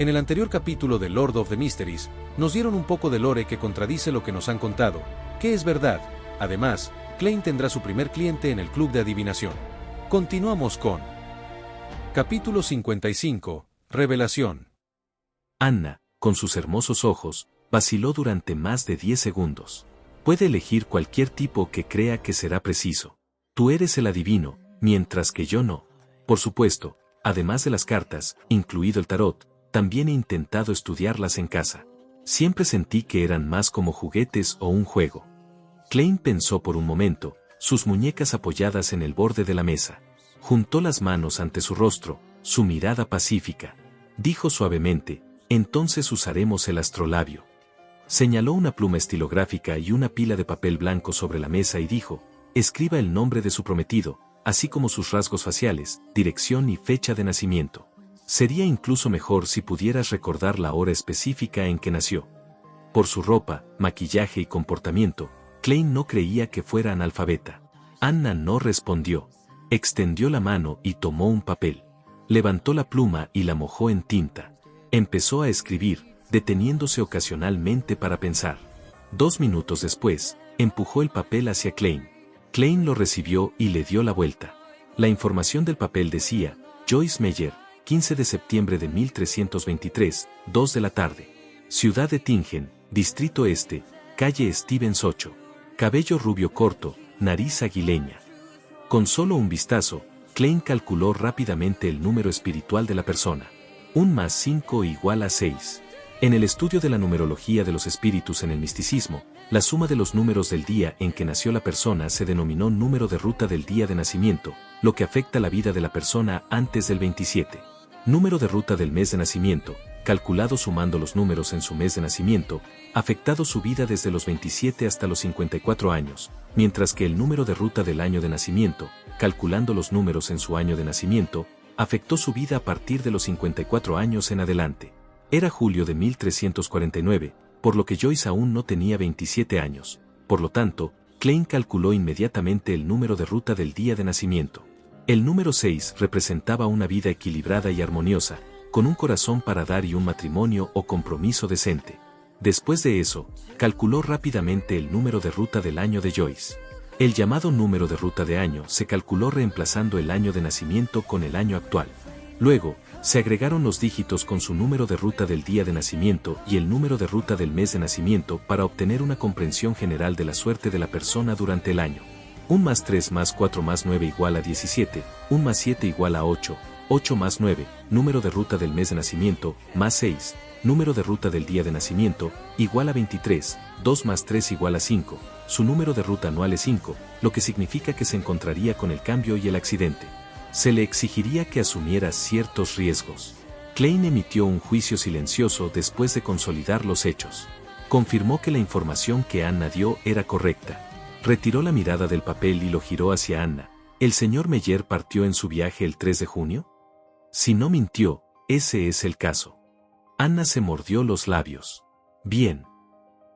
En el anterior capítulo de Lord of the Mysteries, nos dieron un poco de lore que contradice lo que nos han contado, que es verdad. Además, Klein tendrá su primer cliente en el club de adivinación. Continuamos con Capítulo 55, Revelación. Anna, con sus hermosos ojos, vaciló durante más de 10 segundos. Puede elegir cualquier tipo que crea que será preciso. Tú eres el adivino, mientras que yo no. Por supuesto, además de las cartas, incluido el tarot, también he intentado estudiarlas en casa. Siempre sentí que eran más como juguetes o un juego. Klein pensó por un momento, sus muñecas apoyadas en el borde de la mesa. Juntó las manos ante su rostro, su mirada pacífica. Dijo suavemente, entonces usaremos el astrolabio. Señaló una pluma estilográfica y una pila de papel blanco sobre la mesa y dijo, escriba el nombre de su prometido, así como sus rasgos faciales, dirección y fecha de nacimiento. Sería incluso mejor si pudieras recordar la hora específica en que nació. Por su ropa, maquillaje y comportamiento, Klein no creía que fuera analfabeta. Anna no respondió. Extendió la mano y tomó un papel. Levantó la pluma y la mojó en tinta. Empezó a escribir, deteniéndose ocasionalmente para pensar. 2 minutos después, empujó el papel hacia Klein. Klein lo recibió y le dio la vuelta. La información del papel decía, Joyce Meyer, 15 de septiembre de 1323, 2 de la tarde. Ciudad de Tingen, Distrito Este, calle Stevens 8. Cabello rubio corto, nariz aguileña. Con solo un vistazo, Klein calculó rápidamente el número espiritual de la persona. 1 más 5 igual a 6. En el estudio de la numerología de los espíritus en el misticismo, la suma de los números del día en que nació la persona se denominó número de ruta del día de nacimiento, lo que afecta la vida de la persona antes del 27. Número de ruta del mes de nacimiento, calculado sumando los números en su mes de nacimiento, afectado su vida desde los 27 hasta los 54 años, mientras que el número de ruta del año de nacimiento, calculando los números en su año de nacimiento, afectó su vida a partir de los 54 años en adelante. Era julio de 1349, por lo que Joyce aún no tenía 27 años. Por lo tanto, Klein calculó inmediatamente el número de ruta del día de nacimiento. El número 6 representaba una vida equilibrada y armoniosa, con un corazón para dar y un matrimonio o compromiso decente. Después de eso, calculó rápidamente el número de ruta del año de Joyce. El llamado número de ruta de año se calculó reemplazando el año de nacimiento con el año actual. Luego, se agregaron los dígitos con su número de ruta del día de nacimiento y el número de ruta del mes de nacimiento para obtener una comprensión general de la suerte de la persona durante el año. 1 más 3 más 4 más 9 igual a 17, 1 más 7 igual a 8, 8 más 9, número de ruta del mes de nacimiento, más 6, número de ruta del día de nacimiento, igual a 23, 2 más 3 igual a 5, su número de ruta anual es 5, lo que significa que se encontraría con el cambio y el accidente. Se le exigiría que asumiera ciertos riesgos. Klein emitió un juicio silencioso después de consolidar los hechos. Confirmó que la información que Anna dio era correcta. Retiró la mirada del papel y lo giró hacia Anna. ¿El señor Meyer partió en su viaje el 3 de junio? Si no mintió, ese es el caso. Anna se mordió los labios. Bien.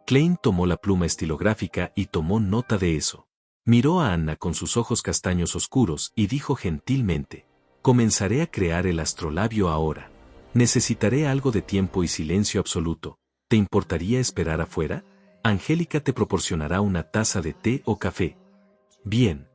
Klein tomó la pluma estilográfica y tomó nota de eso. Miró a Anna con sus ojos castaños oscuros y dijo gentilmente, comenzaré a crear el astrolabio ahora. Necesitaré algo de tiempo y silencio absoluto. ¿Te importaría esperar afuera? Angélica te proporcionará una taza de té o café. Bien.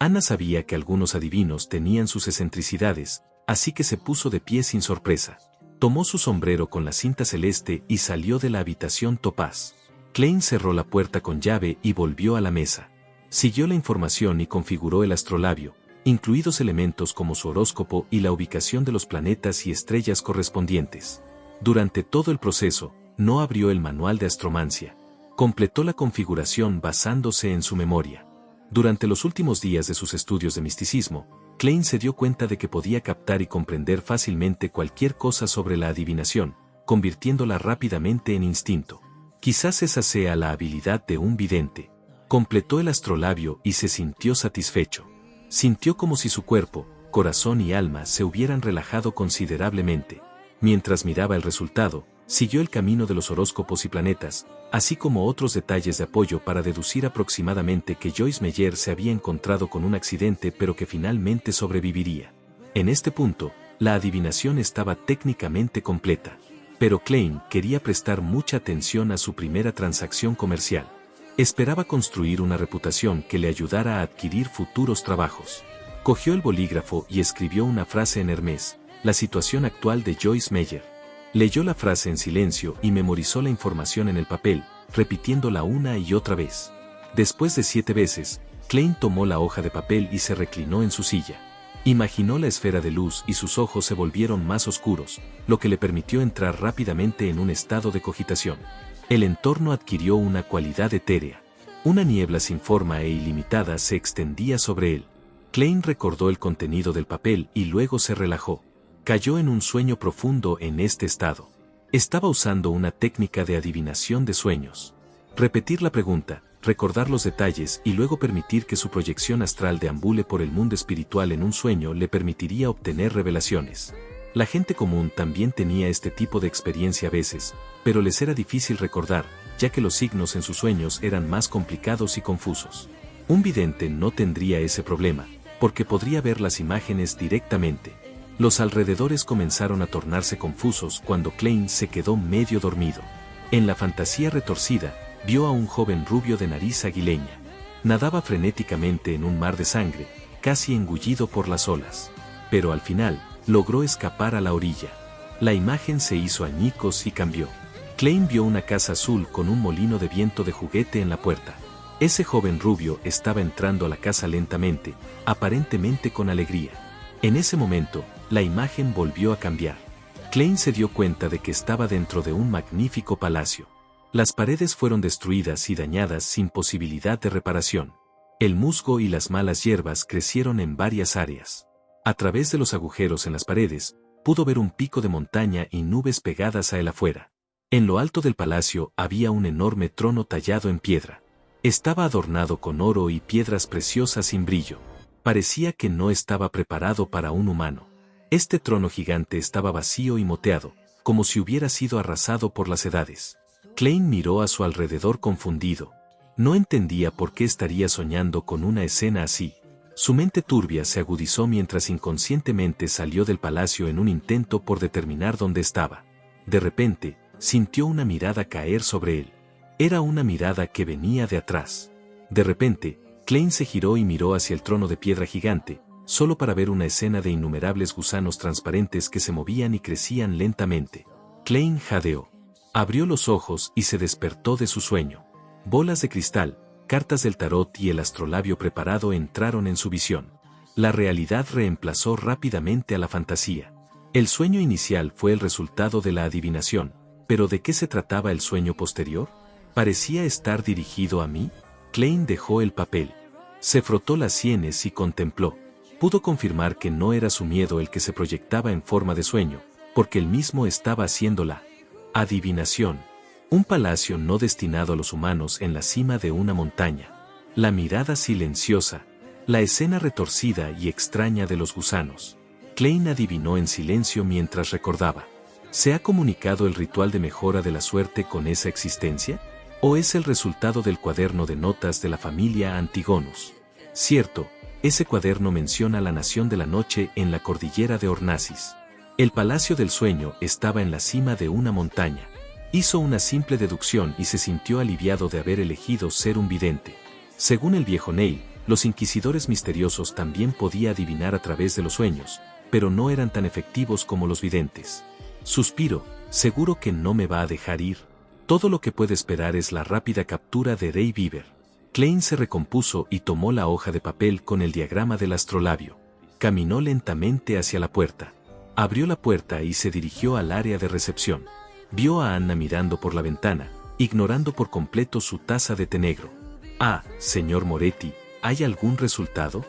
Anna sabía que algunos adivinos tenían sus excentricidades, así que se puso de pie sin sorpresa. Tomó su sombrero con la cinta celeste y salió de la habitación topaz. Klein cerró la puerta con llave y volvió a la mesa. Siguió la información y configuró el astrolabio, incluidos elementos como su horóscopo y la ubicación de los planetas y estrellas correspondientes. Durante todo el proceso, no abrió el manual de astromancia. Completó la configuración basándose en su memoria. Durante los últimos días de sus estudios de misticismo, Klein se dio cuenta de que podía captar y comprender fácilmente cualquier cosa sobre la adivinación, convirtiéndola rápidamente en instinto. Quizás esa sea la habilidad de un vidente. Completó el astrolabio y se sintió satisfecho. Sintió como si su cuerpo, corazón y alma se hubieran relajado considerablemente. Mientras miraba el resultado, siguió el camino de los horóscopos y planetas, así como otros detalles de apoyo para deducir aproximadamente que Joyce Meyer se había encontrado con un accidente pero que finalmente sobreviviría. En este punto, La adivinación estaba técnicamente completa. Pero Klein quería prestar mucha atención a su primera transacción comercial. Esperaba construir una reputación que le ayudara a adquirir futuros trabajos. Cogió el bolígrafo y escribió una frase en Hermes, la situación actual de Joyce Meyer. Leyó la frase en silencio y memorizó la información en el papel, repitiéndola una y otra vez. Después de 7 veces, Klein tomó la hoja de papel y se reclinó en su silla. Imaginó la esfera de luz y sus ojos se volvieron más oscuros, lo que le permitió entrar rápidamente en un estado de cogitación. El entorno adquirió una cualidad etérea. Una niebla sin forma e ilimitada se extendía sobre él. Klein recordó el contenido del papel y luego se relajó. Cayó en un sueño profundo en este estado. Estaba usando una técnica de adivinación de sueños. Repetir la pregunta, recordar los detalles y luego permitir que su proyección astral deambule por el mundo espiritual en un sueño le permitiría obtener revelaciones. La gente común también tenía este tipo de experiencia a veces, pero les era difícil recordar, ya que los signos en sus sueños eran más complicados y confusos. Un vidente no tendría ese problema, porque podría ver las imágenes directamente. Los alrededores comenzaron a tornarse confusos cuando Klein se quedó medio dormido. En la fantasía retorcida, vio a un joven rubio de nariz aguileña. Nadaba frenéticamente en un mar de sangre, casi engullido por las olas. Pero al final, logró escapar a la orilla. La imagen se hizo añicos y cambió. Klein vio una casa azul con un molino de viento de juguete en la puerta. Ese joven rubio estaba entrando a la casa lentamente, aparentemente con alegría. En ese momento, la imagen volvió a cambiar. Klein se dio cuenta de que estaba dentro de un magnífico palacio. Las paredes fueron destruidas y dañadas sin posibilidad de reparación. El musgo y las malas hierbas crecieron en varias áreas. A través de los agujeros en las paredes, pudo ver un pico de montaña y nubes pegadas a él afuera. En lo alto del palacio había un enorme trono tallado en piedra. Estaba adornado con oro y piedras preciosas sin brillo. Parecía que no estaba preparado para un humano. Este trono gigante estaba vacío y moteado, como si hubiera sido arrasado por las edades. Klein miró a su alrededor confundido. No entendía por qué estaría soñando con una escena así. Su mente turbia se agudizó mientras inconscientemente salió del palacio en un intento por determinar dónde estaba. De repente, sintió una mirada caer sobre él. Era una mirada que venía de atrás. De repente, Klein se giró y miró hacia el trono de piedra gigante, solo para ver una escena de innumerables gusanos transparentes que se movían y crecían lentamente. Klein jadeó. Abrió los ojos y se despertó de su sueño. Bolas de cristal, cartas del tarot y el astrolabio preparado entraron en su visión. La realidad reemplazó rápidamente a la fantasía. El sueño inicial fue el resultado de la adivinación, pero ¿de qué se trataba el sueño posterior? ¿Parecía estar dirigido a mí? Klein dejó el papel. Se frotó las sienes y contempló. Pudo confirmar que no era su miedo el que se proyectaba en forma de sueño, porque él mismo estaba haciendo la adivinación. Un palacio no destinado a los humanos en la cima de una montaña. La mirada silenciosa. La escena retorcida y extraña de los gusanos. Klein adivinó en silencio mientras recordaba. ¿Se ha comunicado el ritual de mejora de la suerte con esa existencia? ¿O es el resultado del cuaderno de notas de la familia Antigonus? Cierto, ese cuaderno menciona la nación de la noche en la cordillera de Ornasis. El palacio del sueño estaba en la cima de una montaña. Hizo una simple deducción y se sintió aliviado de haber elegido ser un vidente. Según el viejo Neil, los inquisidores misteriosos también podían adivinar a través de los sueños, pero no eran tan efectivos como los videntes. Suspiro, seguro que no me va a dejar ir. Todo lo que puede esperar es la rápida captura de Ray Bieber. Klein se recompuso y tomó la hoja de papel con el diagrama del astrolabio. Caminó lentamente hacia la puerta. Abrió la puerta y se dirigió al área de recepción. Vio a Anna mirando por la ventana, ignorando por completo su taza de té negro. «Ah, señor Moretti, ¿hay algún resultado?»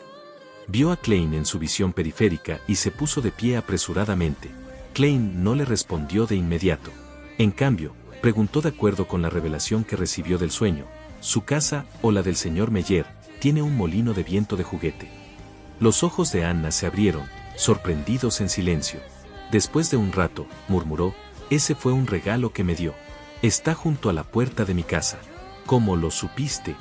Vio a Klein en su visión periférica y se puso de pie apresuradamente. Klein no le respondió de inmediato. En cambio, preguntó de acuerdo con la revelación que recibió del sueño, ¿su casa, o la del señor Meyer, tiene un molino de viento de juguete? Los ojos de Anna se abrieron, sorprendidos en silencio. Después de un rato, murmuró, «Ese fue un regalo que me dio. Está junto a la puerta de mi casa». «¿Cómo lo supiste?»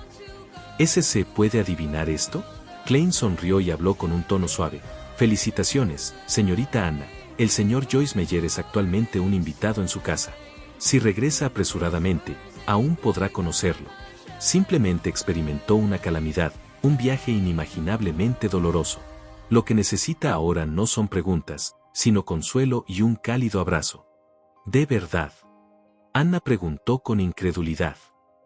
«¿Ese se puede adivinar esto?» Klein sonrió y habló con un tono suave. «Felicitaciones, señorita Anna. el señor Joyce Meyer es actualmente un invitado en su casa. Si regresa apresuradamente, aún podrá conocerlo. Simplemente experimentó una calamidad, un viaje inimaginablemente doloroso. Lo que necesita ahora no son preguntas, sino consuelo y un cálido abrazo. ¿De verdad?, Anna preguntó con incredulidad.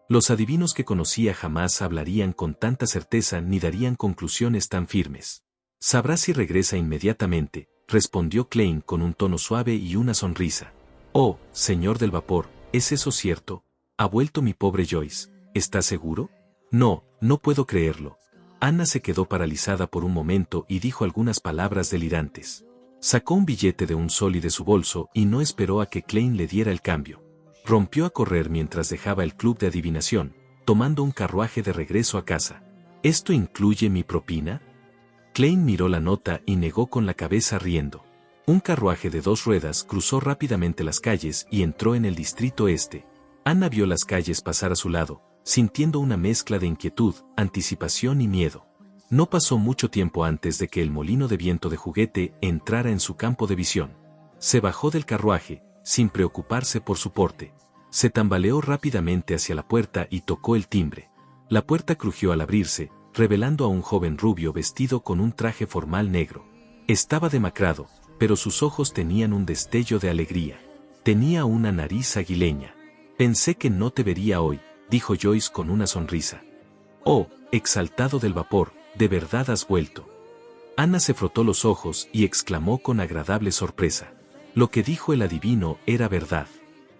Los adivinos que conocía jamás hablarían con tanta certeza ni darían conclusiones tan firmes. Sabrá si regresa inmediatamente, respondió Klein con un tono suave y una sonrisa. Oh, señor del vapor, ¿es eso cierto? ¿Ha vuelto mi pobre Joyce? ¿Está seguro? No, no puedo creerlo. Anna se quedó paralizada por un momento y dijo algunas palabras delirantes. Sacó un billete de un sol y de su bolso y no esperó a que Klein le diera el cambio. Rompió a correr mientras dejaba el club de adivinación, tomando un carruaje de regreso a casa. ¿Esto incluye mi propina? Klein miró la nota y negó con la cabeza riendo. Un carruaje de 2 ruedas cruzó rápidamente las calles y entró en el distrito este. Anna vio las calles pasar a su lado, sintiendo una mezcla de inquietud, anticipación y miedo. No pasó mucho tiempo antes de que el molino de viento de juguete entrara en su campo de visión. Se bajó del carruaje, sin preocuparse por su porte. Se tambaleó rápidamente hacia la puerta y tocó el timbre. La puerta crujió al abrirse, revelando a un joven rubio vestido con un traje formal negro. Estaba demacrado, pero sus ojos tenían un destello de alegría. Tenía una nariz aguileña. Pensé que no te vería hoy, dijo Joyce con una sonrisa. Oh, exaltado del vapor, ¿de verdad has vuelto? Anna se frotó los ojos y exclamó con agradable sorpresa. Lo que dijo el adivino era verdad.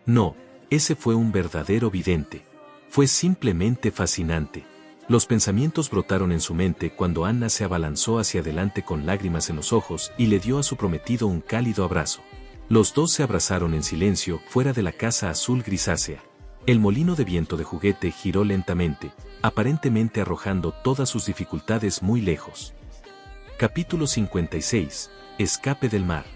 No, ese fue un verdadero vidente. Fue simplemente fascinante. Los pensamientos brotaron en su mente cuando Anna se abalanzó hacia adelante con lágrimas en los ojos y le dio a su prometido un cálido abrazo. Los dos se abrazaron en silencio fuera de la casa azul grisácea. El molino de viento de juguete giró lentamente, aparentemente arrojando todas sus dificultades muy lejos. Capítulo 56. Escape del mar.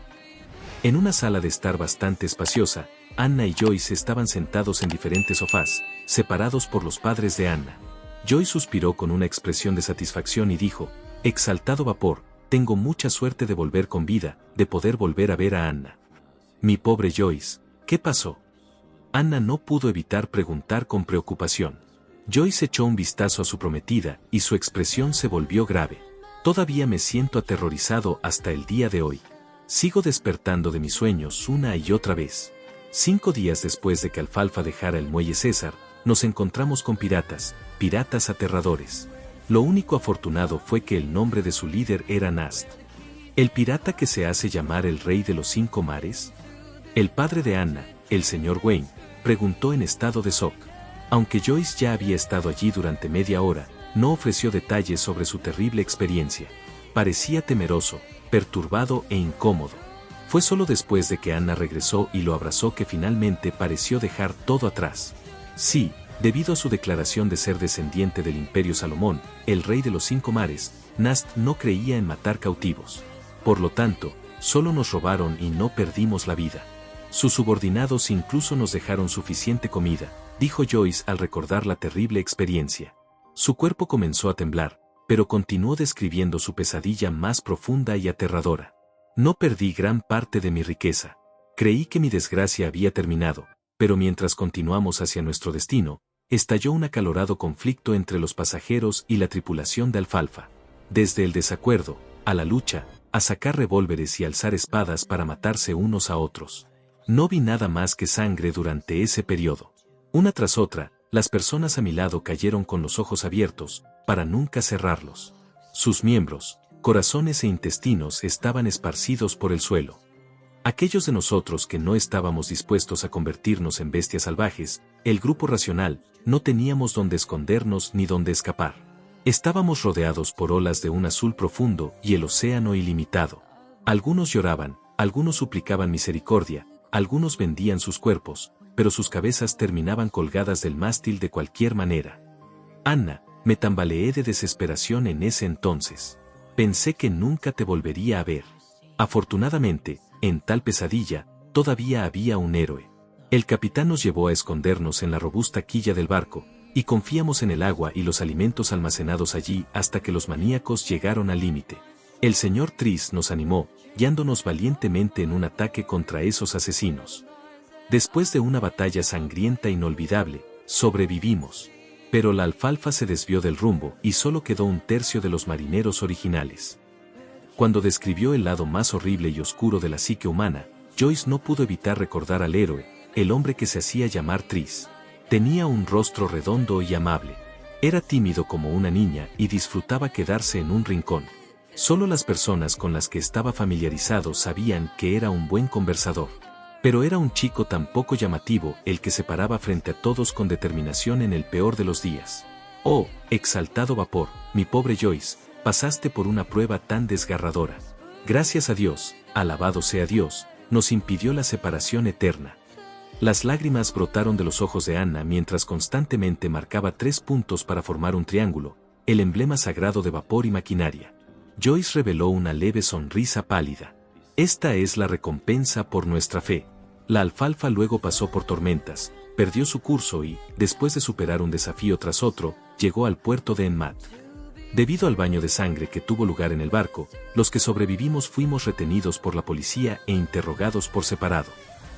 En una sala de estar bastante espaciosa, Anna y Joyce estaban sentados en diferentes sofás, separados por los padres de Anna. Joyce suspiró con una expresión de satisfacción y dijo, «Exaltado vapor, tengo mucha suerte de volver con vida, de poder volver a ver a Anna». «Mi pobre Joyce, ¿qué pasó?». Anna no pudo evitar preguntar con preocupación. Joyce echó un vistazo a su prometida y su expresión se volvió grave. «Todavía me siento aterrorizado hasta el día de hoy. Sigo despertando de mis sueños una y otra vez». 5 días después de que Alfalfa dejara el muelle César, nos encontramos con piratas aterradores. Lo único afortunado fue que el nombre de su líder era Nast. ¿El pirata que se hace llamar el Rey de los 5 mares? El padre de Anna, el señor Wayne, preguntó en estado de shock. Aunque Joyce ya había estado allí durante media hora, no ofreció detalles sobre su terrible experiencia. Parecía temeroso, perturbado e incómodo. Fue solo después de que Anna regresó y lo abrazó que finalmente pareció dejar todo atrás. Sí, debido a su declaración de ser descendiente del Imperio Salomón, el rey de los 5 mares, Nast no creía en matar cautivos. Por lo tanto, solo nos robaron y no perdimos la vida. Sus subordinados incluso nos dejaron suficiente comida, dijo Joyce al recordar la terrible experiencia. Su cuerpo comenzó a temblar, pero continuó describiendo su pesadilla más profunda y aterradora. No perdí gran parte de mi riqueza. Creí que mi desgracia había terminado, pero mientras continuamos hacia nuestro destino, estalló un acalorado conflicto entre los pasajeros y la tripulación de Alfalfa. Desde el desacuerdo, a la lucha, a sacar revólveres y alzar espadas para matarse unos a otros. No vi nada más que sangre durante ese periodo. Una tras otra, las personas a mi lado cayeron con los ojos abiertos, para nunca cerrarlos. Sus miembros, corazones e intestinos estaban esparcidos por el suelo. Aquellos de nosotros que no estábamos dispuestos a convertirnos en bestias salvajes, el grupo racional, no teníamos dónde escondernos ni dónde escapar. Estábamos rodeados por olas de un azul profundo y el océano ilimitado. Algunos lloraban, algunos suplicaban misericordia, algunos vendían sus cuerpos, pero sus cabezas terminaban colgadas del mástil de cualquier manera. Anna, me tambaleé de desesperación en ese entonces. Pensé que nunca te volvería a ver. Afortunadamente, en tal pesadilla, todavía había un héroe. El capitán nos llevó a escondernos en la robusta quilla del barco, y confiamos en el agua y los alimentos almacenados allí hasta que los maníacos llegaron al límite. El señor Tris nos animó, guiándonos valientemente en un ataque contra esos asesinos. Después de una batalla sangrienta e inolvidable, sobrevivimos. Pero la alfalfa se desvió del rumbo y solo quedó un tercio de los marineros originales. Cuando describió el lado más horrible y oscuro de la psique humana, Joyce no pudo evitar recordar al héroe, el hombre que se hacía llamar Tris. Tenía un rostro redondo y amable. Era tímido como una niña y disfrutaba quedarse en un rincón. Solo las personas con las que estaba familiarizado sabían que era un buen conversador. Pero era un chico tan poco llamativo el que se paraba frente a todos con determinación en el peor de los días. Oh, exaltado vapor, mi pobre Joyce, pasaste por una prueba tan desgarradora. Gracias a Dios, alabado sea Dios, nos impidió la separación eterna. Las lágrimas brotaron de los ojos de Anna mientras constantemente marcaba 3 puntos para formar un triángulo, el emblema sagrado de vapor y maquinaria. Joyce reveló una leve sonrisa pálida. Esta es la recompensa por nuestra fe. La alfalfa luego pasó por tormentas, perdió su curso y, después de superar un desafío tras otro, llegó al puerto de Enmat. Debido al baño de sangre que tuvo lugar en el barco, los que sobrevivimos fuimos retenidos por la policía e interrogados por separado.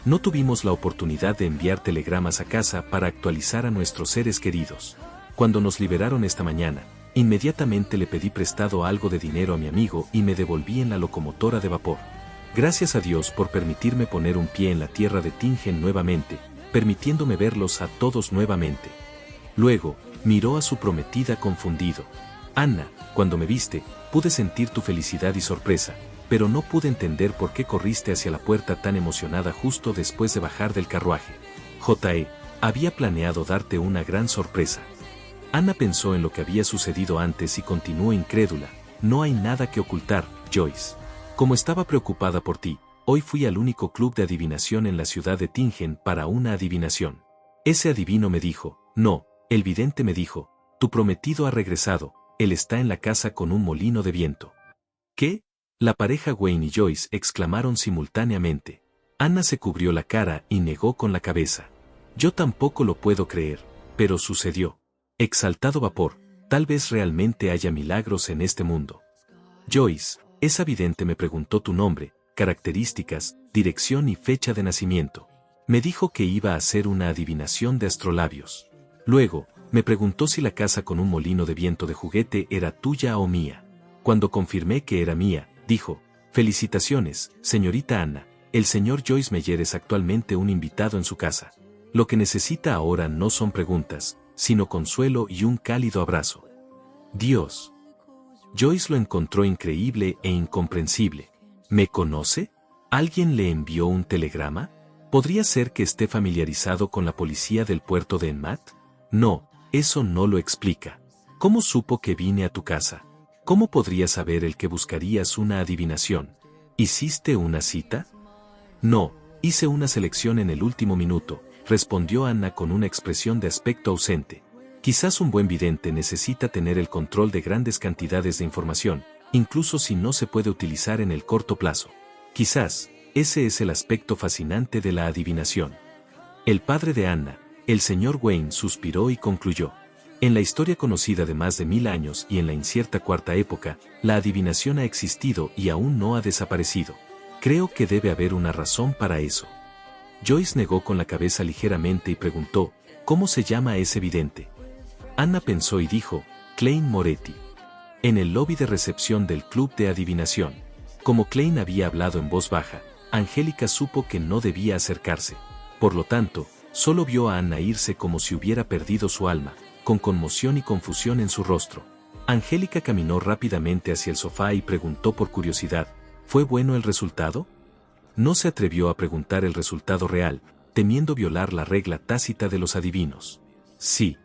No tuvimos la oportunidad de enviar telegramas a casa para actualizar a nuestros seres queridos. Cuando nos liberaron esta mañana, inmediatamente le pedí prestado algo de dinero a mi amigo y me devolví en la locomotora de vapor. Gracias a Dios por permitirme poner un pie en la tierra de Tingen nuevamente, permitiéndome verlos a todos nuevamente. Luego, miró a su prometida confundido. Anna, cuando me viste, pude sentir tu felicidad y sorpresa, pero no pude entender por qué corriste hacia la puerta tan emocionada justo después de bajar del carruaje. Había planeado darte una gran sorpresa. Anna pensó en lo que había sucedido antes y continuó incrédula. No hay nada que ocultar, Joyce. Como estaba preocupada por ti, hoy fui al único club de adivinación en la ciudad de Tingen para una adivinación. Ese adivino me dijo, no, el vidente me dijo, tu prometido ha regresado, él está en la casa con un molino de viento. ¿Qué? La pareja Wayne y Joyce exclamaron simultáneamente. Anna se cubrió la cara y negó con la cabeza. Yo tampoco lo puedo creer, pero sucedió. Exaltado vapor, tal vez realmente haya milagros en este mundo. Joyce, esa vidente me preguntó tu nombre, características, dirección y fecha de nacimiento. Me dijo que iba a hacer una adivinación de astrolabios. Luego, me preguntó si la casa con un molino de viento de juguete era tuya o mía. Cuando confirmé que era mía, dijo, felicitaciones, señorita Anna, el señor Joyce Meyer es actualmente un invitado en su casa. Lo que necesita ahora no son preguntas, sino consuelo y un cálido abrazo. Dios. Joyce lo encontró increíble e incomprensible. ¿Me conoce? ¿Alguien le envió un telegrama? ¿Podría ser que esté familiarizado con la policía del puerto de Enmat? No, eso no lo explica. ¿Cómo supo que vine a tu casa? ¿Cómo podría saber el que buscarías una adivinación? ¿Hiciste una cita? No, hice una selección en el último minuto, respondió Anna con una expresión de aspecto ausente. Quizás un buen vidente necesita tener el control de grandes cantidades de información, incluso si no se puede utilizar en el corto plazo. Quizás, ese es el aspecto fascinante de la adivinación. El padre de Anna, el señor Wayne, suspiró y concluyó. En la historia conocida de más de 1000 años y en la incierta cuarta época, la adivinación ha existido y aún no ha desaparecido. Creo que debe haber una razón para eso. Joyce negó con la cabeza ligeramente y preguntó, ¿cómo se llama ese vidente? Anna pensó y dijo, Klein Moretti. En el lobby de recepción del club de adivinación. Como Klein había hablado en voz baja, Angélica supo que no debía acercarse. Por lo tanto, solo vio a Anna irse como si hubiera perdido su alma, con conmoción y confusión en su rostro. Angélica caminó rápidamente hacia el sofá y preguntó por curiosidad, ¿fue bueno el resultado? No se atrevió a preguntar el resultado real, temiendo violar la regla tácita de los adivinos. Sí.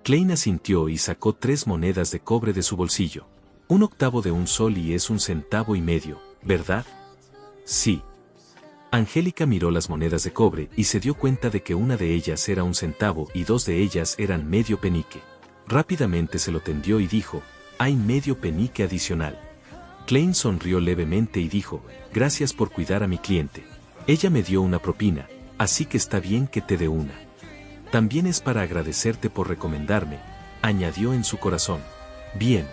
Klein asintió y sacó 3 monedas de cobre de su bolsillo. 1/8 de un sol y es 1,5 centavos, ¿verdad? Sí. Angélica miró las monedas de cobre y se dio cuenta de que una de ellas era 1 centavo y 2 de ellas eran medio penique. Rápidamente se lo tendió y dijo, hay medio penique adicional. Klein sonrió levemente y dijo, gracias por cuidar a mi cliente. Ella me dio una propina, así que está bien que te dé una. También es para agradecerte por recomendarme, añadió en su corazón. Bien.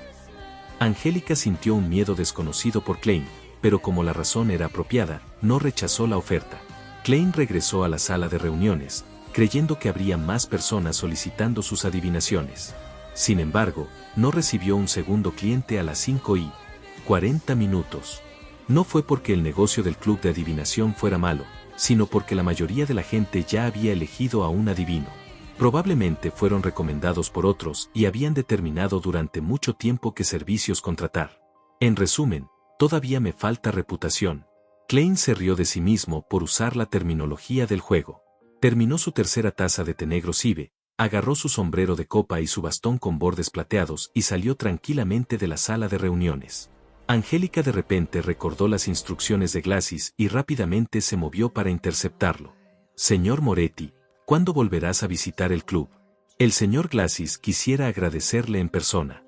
Angélica sintió un miedo desconocido por Klein, pero como la razón era apropiada, no rechazó la oferta. Klein regresó a la sala de reuniones, creyendo que habría más personas solicitando sus adivinaciones. Sin embargo, no recibió un segundo cliente a las 5:40. No fue porque el negocio del club de adivinación fuera malo, sino porque la mayoría de la gente ya había elegido a un adivino. Probablemente fueron recomendados por otros y habían determinado durante mucho tiempo qué servicios contratar. En resumen, todavía me falta reputación. Klein se rió de sí mismo por usar la terminología del juego. Terminó su tercera taza de té negro Cibe, agarró su sombrero de copa y su bastón con bordes plateados y salió tranquilamente de la sala de reuniones. Angélica de repente recordó las instrucciones de Glassis y rápidamente se movió para interceptarlo. Señor Moretti, ¿cuándo volverás a visitar el club? El señor Glassis quisiera agradecerle en persona.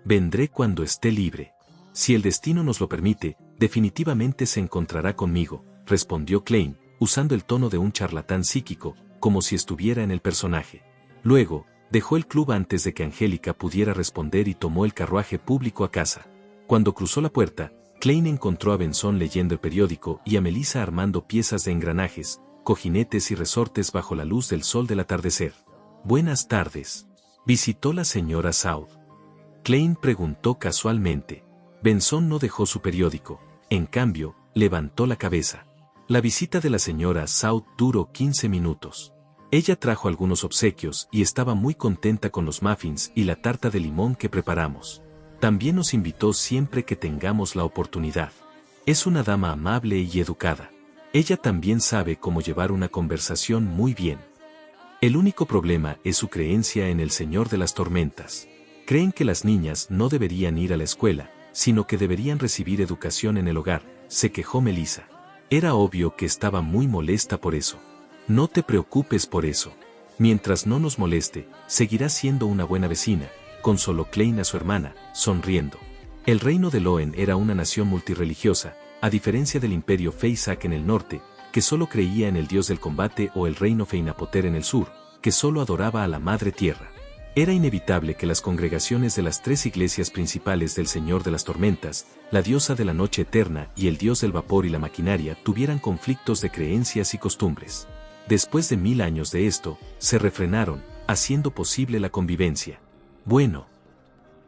Vendré cuando esté libre. Si el destino nos lo permite, definitivamente se encontrará conmigo, respondió Klein, usando el tono de un charlatán psíquico, como si estuviera en el personaje. Luego, dejó el club antes de que Angélica pudiera responder y tomó el carruaje público a casa. Cuando cruzó la puerta, Klein encontró a Benson leyendo el periódico y a Melissa armando piezas de engranajes, cojinetes y resortes bajo la luz del sol del atardecer. Buenas tardes. ¿Visitó la señora South? Klein preguntó casualmente. Benson no dejó su periódico, en cambio, levantó la cabeza. La visita de la señora South duró 15 minutos. Ella trajo algunos obsequios y estaba muy contenta con los muffins y la tarta de limón que preparamos. También nos invitó siempre que tengamos la oportunidad. Es una dama amable y educada. Ella también sabe cómo llevar una conversación muy bien. El único problema es su creencia en el Señor de las Tormentas. Creen que las niñas no deberían ir a la escuela, sino que deberían recibir educación en el hogar, se quejó Melissa. Era obvio que estaba muy molesta por eso. No te preocupes por eso. Mientras no nos moleste, seguirá siendo una buena vecina, consoló Klein a su hermana, sonriendo. El reino de Loen era una nación multirreligiosa, a diferencia del imperio Feysak en el norte, que solo creía en el dios del combate, o el reino Feinapoter en el sur, que solo adoraba a la Madre Tierra. Era inevitable que las congregaciones de las tres iglesias principales del Señor de las Tormentas, la diosa de la noche eterna y el dios del vapor y la maquinaria tuvieran conflictos de creencias y costumbres. Después de 1000 años de esto, se refrenaron, haciendo posible la convivencia. Bueno.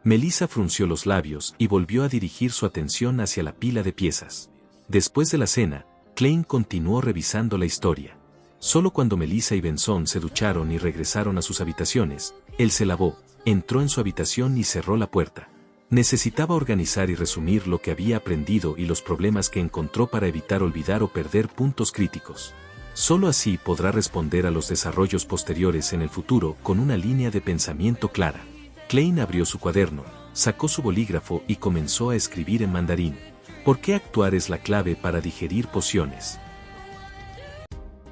Melissa frunció los labios y volvió a dirigir su atención hacia la pila de piezas. Después de la cena, Klein continuó revisando la historia. Solo cuando Melissa y Benson se ducharon y regresaron a sus habitaciones, él se lavó, entró en su habitación y cerró la puerta. Necesitaba organizar y resumir lo que había aprendido y los problemas que encontró para evitar olvidar o perder puntos críticos. Solo así podrá responder a los desarrollos posteriores en el futuro con una línea de pensamiento clara. Klein abrió su cuaderno, sacó su bolígrafo y comenzó a escribir en mandarín. ¿Por qué actuar es la clave para digerir pociones?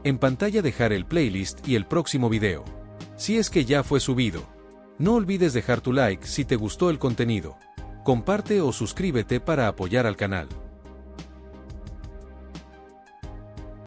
En pantalla dejar el playlist y el próximo video. Si es que ya fue subido. No olvides dejar tu like si te gustó el contenido. Comparte o suscríbete para apoyar al canal.